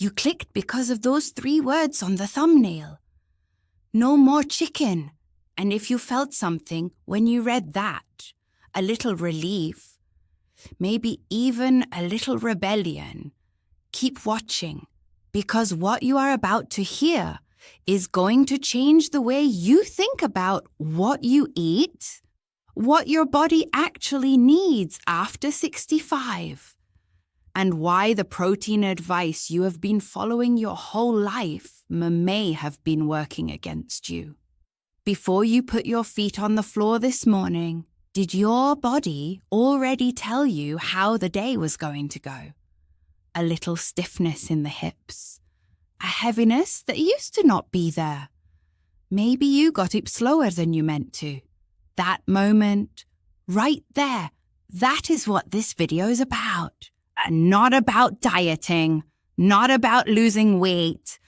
You clicked because of those 3 words on the thumbnail. No more chicken. And if you felt something when you read that, a little relief, maybe even a little rebellion, keep watching, because what you are about to hear is going to change the way you think about what you eat, what your body actually needs after 65, and why the protein advice you have been following your whole life may have been working against you. Before you put your feet on the floor this morning, did your body already tell you how the day was going to go? A little stiffness in the hips, a heaviness that used to not be there. Maybe you got up slower than you meant to. That moment, right there, that is what this video is about. Not about dieting, not about losing weight,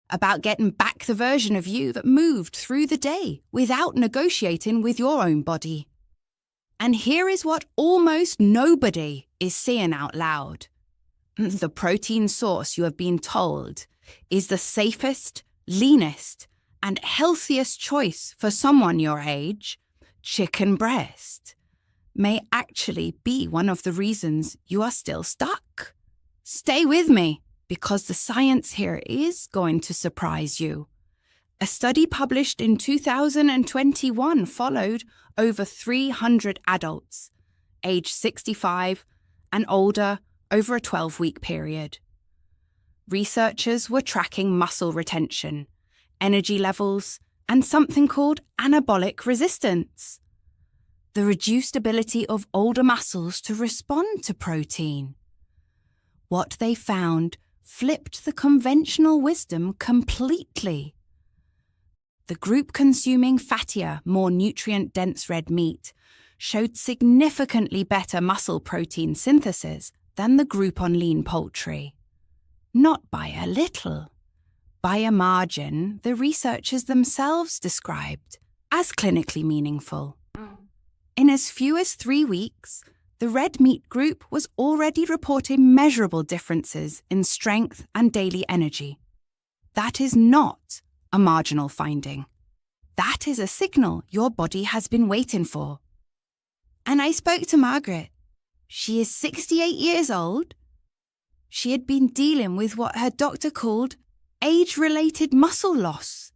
about getting back the version of you that moved through the day without negotiating with your own body. And here is what almost nobody is saying out loud. The protein source you have been told is the safest, leanest, and healthiest choice for someone your age, chicken breast, may actually be one of the reasons you are still stuck. Stay with me, because the science here is going to surprise you. A study published in 2021 followed over 300 adults, aged 65 and older, over a 12-week period. Researchers were tracking muscle retention, energy levels, and something called anabolic resistance, the reduced ability of older muscles to respond to protein. What they found flipped the conventional wisdom completely. The group consuming fattier, more nutrient-dense red meat showed significantly better muscle protein synthesis than the group on lean poultry. Not by a little. By a margin the researchers themselves described as clinically meaningful. In as few as 3 weeks, the red meat group was already reporting measurable differences in strength and daily energy. That is not a marginal finding. That is a signal your body has been waiting for. And I spoke to Margaret. She is 68 years old. She had been dealing with what her doctor called age-related muscle loss.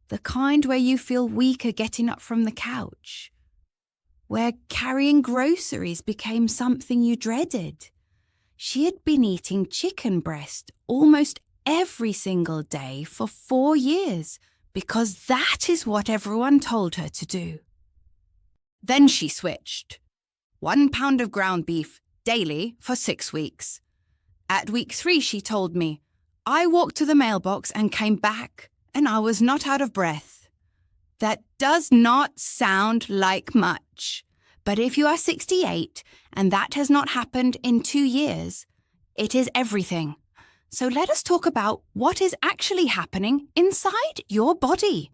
The kind where you feel weaker getting up from the couch, where carrying groceries became something you dreaded. She had been eating chicken breast almost every single day for 4 years because that is what everyone told her to do. Then she switched. 1 pound of ground beef daily for 6 weeks. At week 3, she told me, I walked to the mailbox and came back and I was not out of breath. That does not sound like much. But if you are 68 and that has not happened in 2 years, it is everything. So let us talk about what is actually happening inside your body.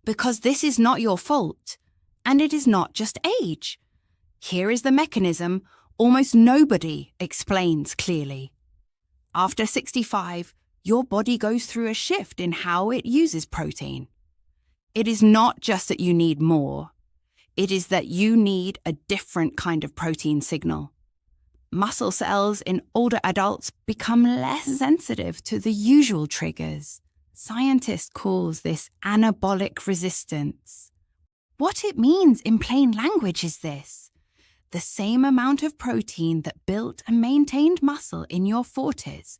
Because this is not your fault, and it is not just age. Here is the mechanism almost nobody explains clearly. After 65, your body goes through a shift in how it uses protein. It is not just that you need more. It is that you need a different kind of protein signal. Muscle cells in older adults become less sensitive to the usual triggers. Scientists call this anabolic resistance. What it means in plain language is this. The same amount of protein that built and maintained muscle in your 40s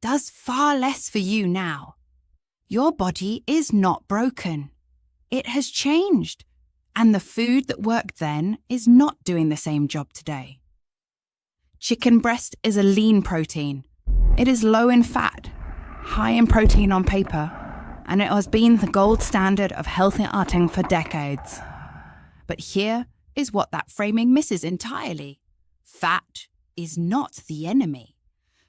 does far less for you now. Your body is not broken. It has changed, and the food that worked then is not doing the same job today. Chicken breast is a lean protein. It is low in fat, high in protein on paper, and it has been the gold standard of healthy eating for decades. But here is what that framing misses entirely. Fat is not the enemy.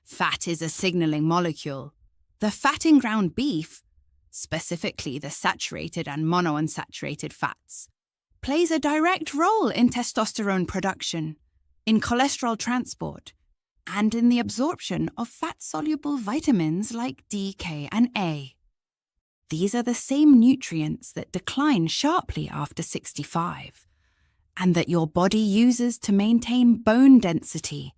Fat is a signaling molecule. The fat in ground beef, specifically the saturated and monounsaturated fats, plays a direct role in testosterone production, in cholesterol transport, and in the absorption of fat-soluble vitamins like D, K, and A. These are the same nutrients that decline sharply after 65, and that your body uses to maintain bone density,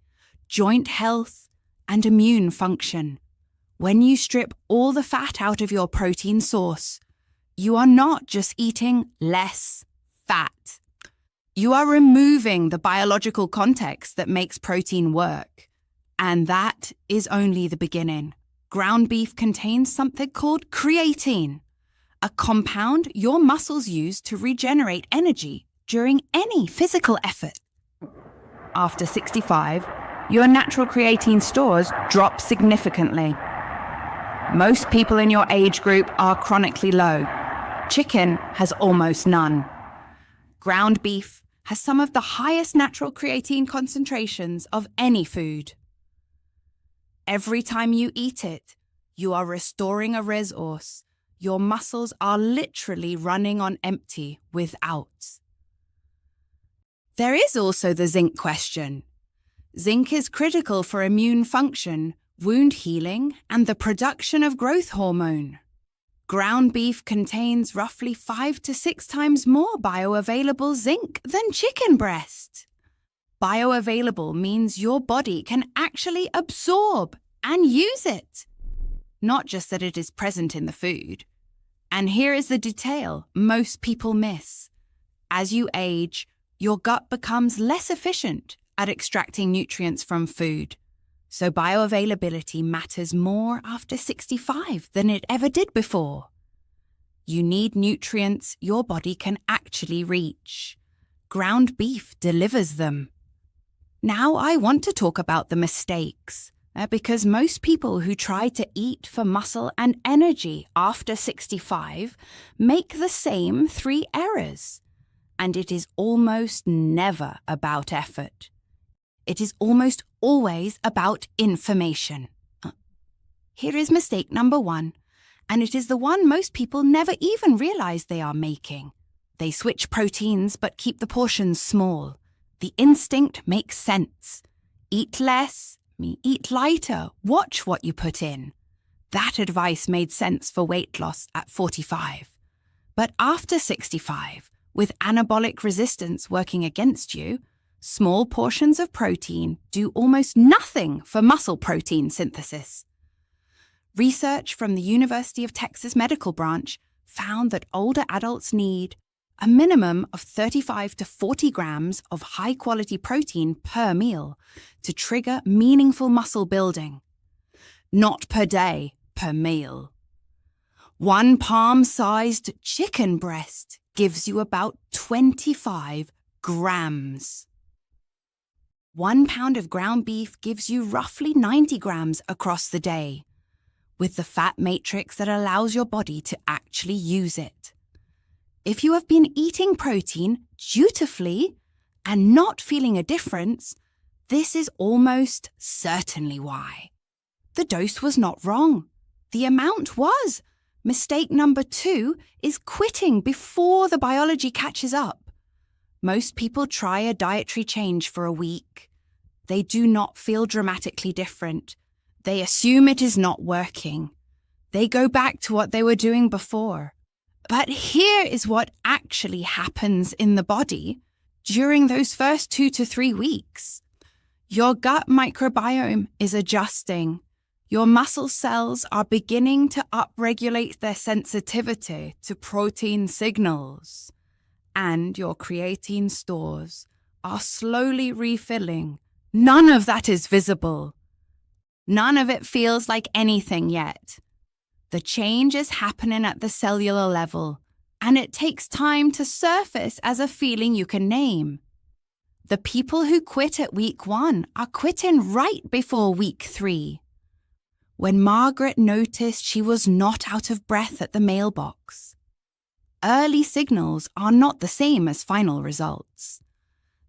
joint health, and immune function. When you strip all the fat out of your protein source, you are not just eating less fat. You are removing the biological context that makes protein work. And that is only the beginning. Ground beef contains something called creatine, a compound your muscles use to regenerate energy during any physical effort. After 65, your natural creatine stores drop significantly. Most people in your age group are chronically low. Chicken has almost none. Ground beef has some of the highest natural creatine concentrations of any food. Every time you eat it, you are restoring a resource. Your muscles are literally running on empty without. There is also the zinc question. Zinc is critical for immune function, wound healing, and the production of growth hormone. Ground beef contains roughly 5 to 6 times more bioavailable zinc than chicken breast. Bioavailable means your body can actually absorb and use it, not just that it is present in the food. And here is the detail most people miss. As you age, your gut becomes less efficient at extracting nutrients from food. So bioavailability matters more after 65 than it ever did before. You need nutrients your body can actually reach. Ground beef delivers them. Now I want to talk about the mistakes, because most people who try to eat for muscle and energy after 65 make the same 3 errors. And it is almost never about effort. It is almost always about information. Here is mistake number 1, and it is the one most people never even realize they are making. They switch proteins but keep the portions small. The instinct makes sense. Eat less, eat lighter, watch what you put in. That advice made sense for weight loss at 45. But after 65, with anabolic resistance working against you, small portions of protein do almost nothing for muscle protein synthesis. Research from the University of Texas Medical Branch found that older adults need a minimum of 35 to 40 grams of high-quality protein per meal to trigger meaningful muscle building. Not per day, per meal. 1 palm-sized chicken breast gives you about 25 grams. 1 pound of ground beef gives you roughly 90 grams across the day, with the fat matrix that allows your body to actually use it. If you have been eating protein dutifully and not feeling a difference, this is almost certainly why. The dose was not wrong. The amount was. Mistake number 2 is quitting before the biology catches up. Most people try a dietary change for a week. They do not feel dramatically different. They assume it is not working. They go back to what they were doing before. But here is what actually happens in the body during those first 2 to 3 weeks. Your gut microbiome is adjusting. Your muscle cells are beginning to upregulate their sensitivity to protein signals. And your creatine stores are slowly refilling. None of that is visible. None of it feels like anything yet. The change is happening at the cellular level, and it takes time to surface as a feeling you can name. The people who quit at week 1 are quitting right before week 3. When Margaret noticed she was not out of breath at the mailbox. Early signals are not the same as final results.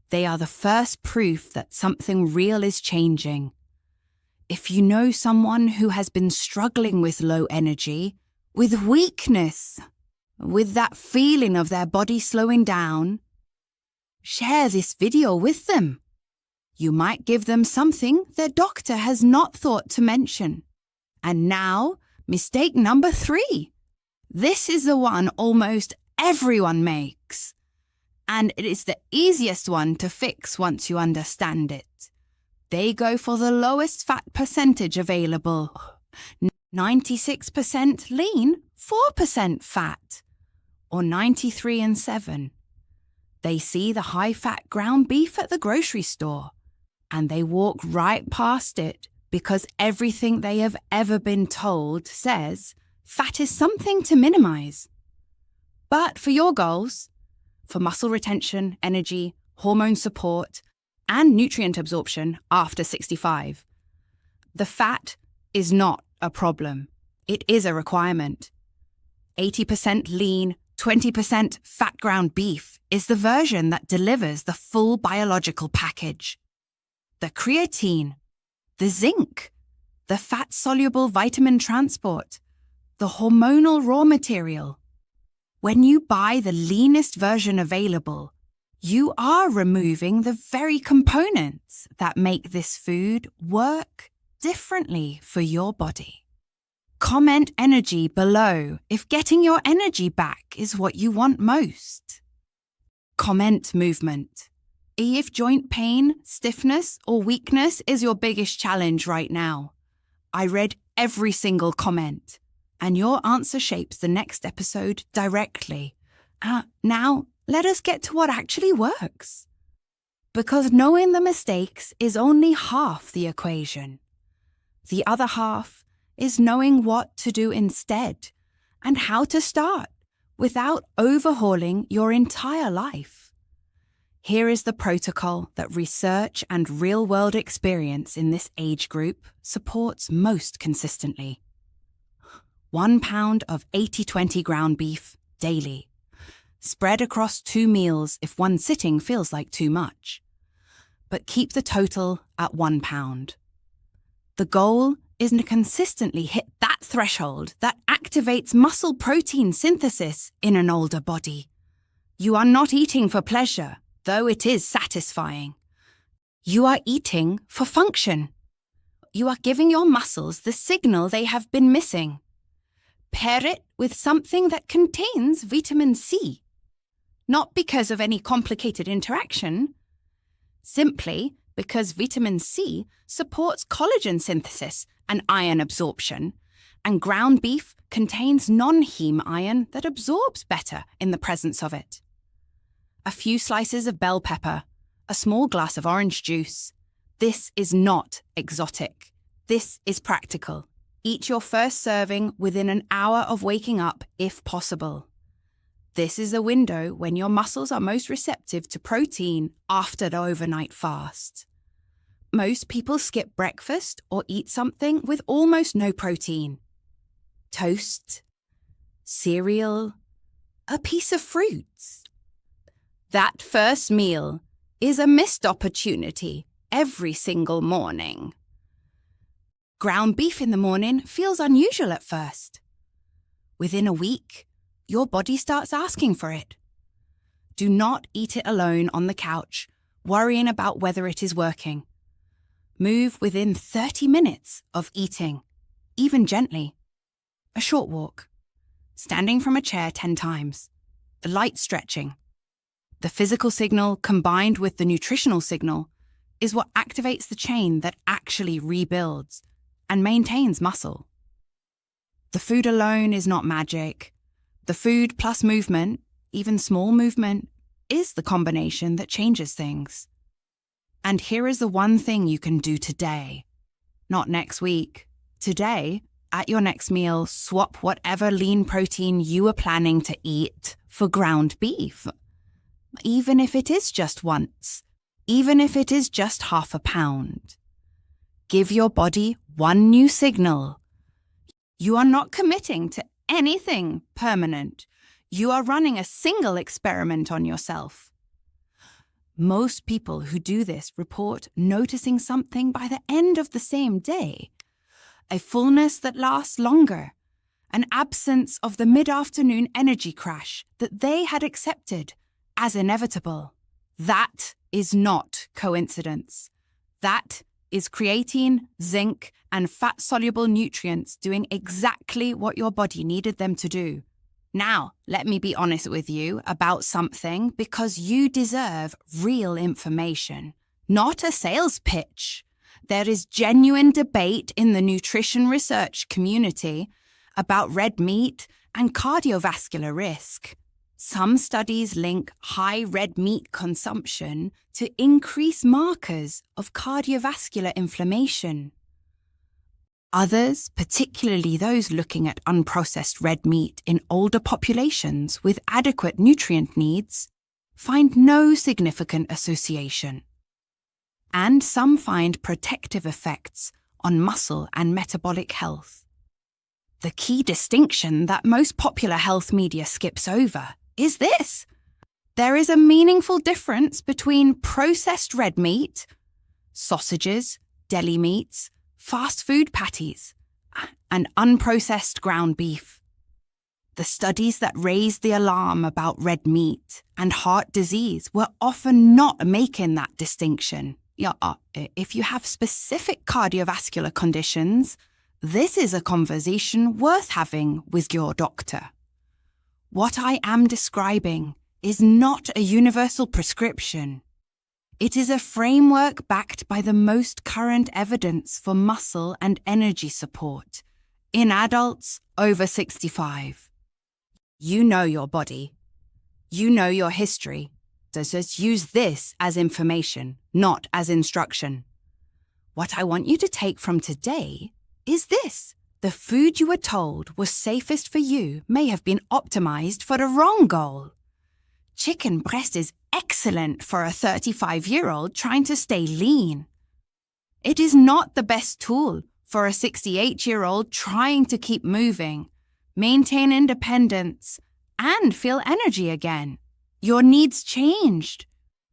They are the first proof that something real is changing. If you know someone who has been struggling with low energy, with weakness, with that feeling of their body slowing down, share this video with them. You might give them something their doctor has not thought to mention. And now, mistake number 3. This is the one almost everyone makes. And it is the easiest one to fix once you understand it. They go for the lowest fat percentage available. 96% lean, 4% fat. Or 93 and 7. They see the high-fat ground beef at the grocery store, and they walk right past it because everything they have ever been told says fat is something to minimize. But for your goals, for muscle retention, energy, hormone support, and nutrient absorption after 65, the fat is not a problem. It is a requirement. 80% lean, 20% fat ground beef is the version that delivers the full biological package. The creatine, the zinc, the fat-soluble vitamin transport, the hormonal raw material. When you buy the leanest version available, you are removing the very components that make this food work differently for your body. Comment energy below if getting your energy back is what you want most. Comment movement. If joint pain, stiffness, or weakness is your biggest challenge right now, I read every single comment, and your answer shapes the next episode directly. Now, let us get to what actually works. Because knowing the mistakes is only half the equation. The other half is knowing what to do instead and how to start without overhauling your entire life. Here is the protocol that research and real-world experience in this age group supports most consistently. 1 pound of 80-20 ground beef daily, spread across 2 meals if one sitting feels like too much, but keep the total at 1 pound. The goal is to consistently hit that threshold that activates muscle protein synthesis in an older body. You are not eating for pleasure, though it is satisfying. You are eating for function. You are giving your muscles the signal they have been missing. Pair it with something that contains vitamin C. Not because of any complicated interaction, simply because vitamin C supports collagen synthesis and iron absorption, and ground beef contains non-heme iron that absorbs better in the presence of it. A few slices of bell pepper, a small glass of orange juice. This is not exotic. This is practical. Eat your first serving within an hour of waking up if possible. This is a window when your muscles are most receptive to protein after the overnight fast. Most people skip breakfast or eat something with almost no protein. Toast, cereal, a piece of fruit. That first meal is a missed opportunity every single morning. Ground beef in the morning feels unusual at first. Within a week, your body starts asking for it. Do not eat it alone on the couch, worrying about whether it is working. Move within 30 minutes of eating, even gently. A short walk, standing from a chair 10 times, the light stretching. The physical signal combined with the nutritional signal is what activates the chain that actually rebuilds and maintains muscle. The food alone is not magic. The food plus movement, even small movement, is the combination that changes things. And here is the one thing you can do today, not next week. Today, at your next meal, swap whatever lean protein you are planning to eat for ground beef. Even if it is just once, even if it is just half a pound. Give your body one new signal. You are not committing to anything permanent. You are running a single experiment on yourself. Most people who do this report noticing something by the end of the same day. A fullness that lasts longer. An absence of the mid-afternoon energy crash that they had accepted as inevitable. That is not coincidence. That is creatine, zinc, and fat-soluble nutrients doing exactly what your body needed them to do. Now, let me be honest with you about something because you deserve real information, not a sales pitch. There is genuine debate in the nutrition research community about red meat and cardiovascular risk. Some studies link high red meat consumption to increased markers of cardiovascular inflammation. Others, particularly those looking at unprocessed red meat in older populations with adequate nutrient needs, find no significant association. And some find protective effects on muscle and metabolic health. The key distinction that most popular health media skips over is this. There is a meaningful difference between processed red meat, sausages, deli meats, fast food patties, and unprocessed ground beef. The studies that raised the alarm about red meat and heart disease were often not making that distinction. If you have specific cardiovascular conditions, this is a conversation worth having with your doctor. What I am describing is not a universal prescription. It is a framework backed by the most current evidence for muscle and energy support in adults over 65. You know your body. You know your history. So just use this as information, not as instruction. What I want you to take from today is this. The food you were told was safest for you may have been optimized for the wrong goal. Chicken breast is excellent for a 35-year-old trying to stay lean. It is not the best tool for a 68-year-old trying to keep moving, maintain independence, and feel energy again. Your needs changed.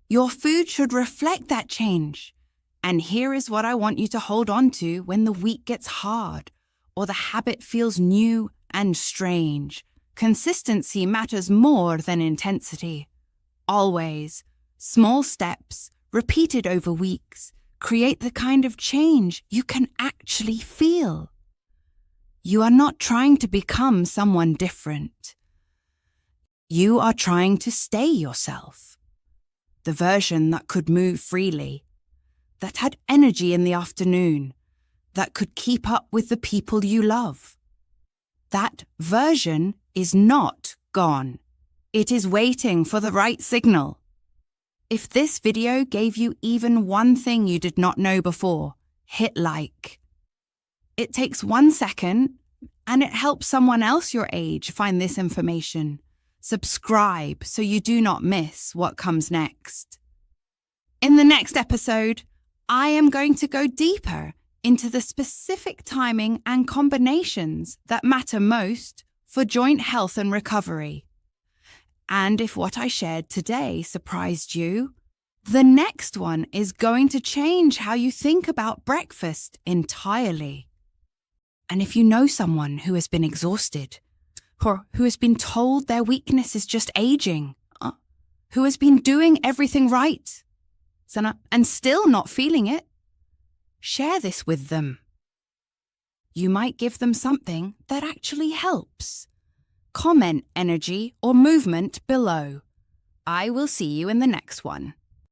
Your food should reflect that change. And here is what I want you to hold on to when the week gets hard or the habit feels new and strange. Consistency matters more than intensity. Always, small steps, repeated over weeks, create the kind of change you can actually feel. You are not trying to become someone different. You are trying to stay yourself. The version that could move freely, that had energy in the afternoon, that could keep up with the people you love. That version is not gone. It is waiting for the right signal. If this video gave you even one thing you did not know before, hit like. It takes 1 second and it helps someone else your age find this information. Subscribe so you do not miss what comes next. In the next episode, I am going to go deeper into the specific timing and combinations that matter most for joint health and recovery. And if what I shared today surprised you, the next one is going to change how you think about breakfast entirely. And if you know someone who has been exhausted, or who has been told their weakness is just aging, who has been doing everything right, and still not feeling it, share this with them. You might give them something that actually helps. Comment energy or movement below. I will see you in the next one.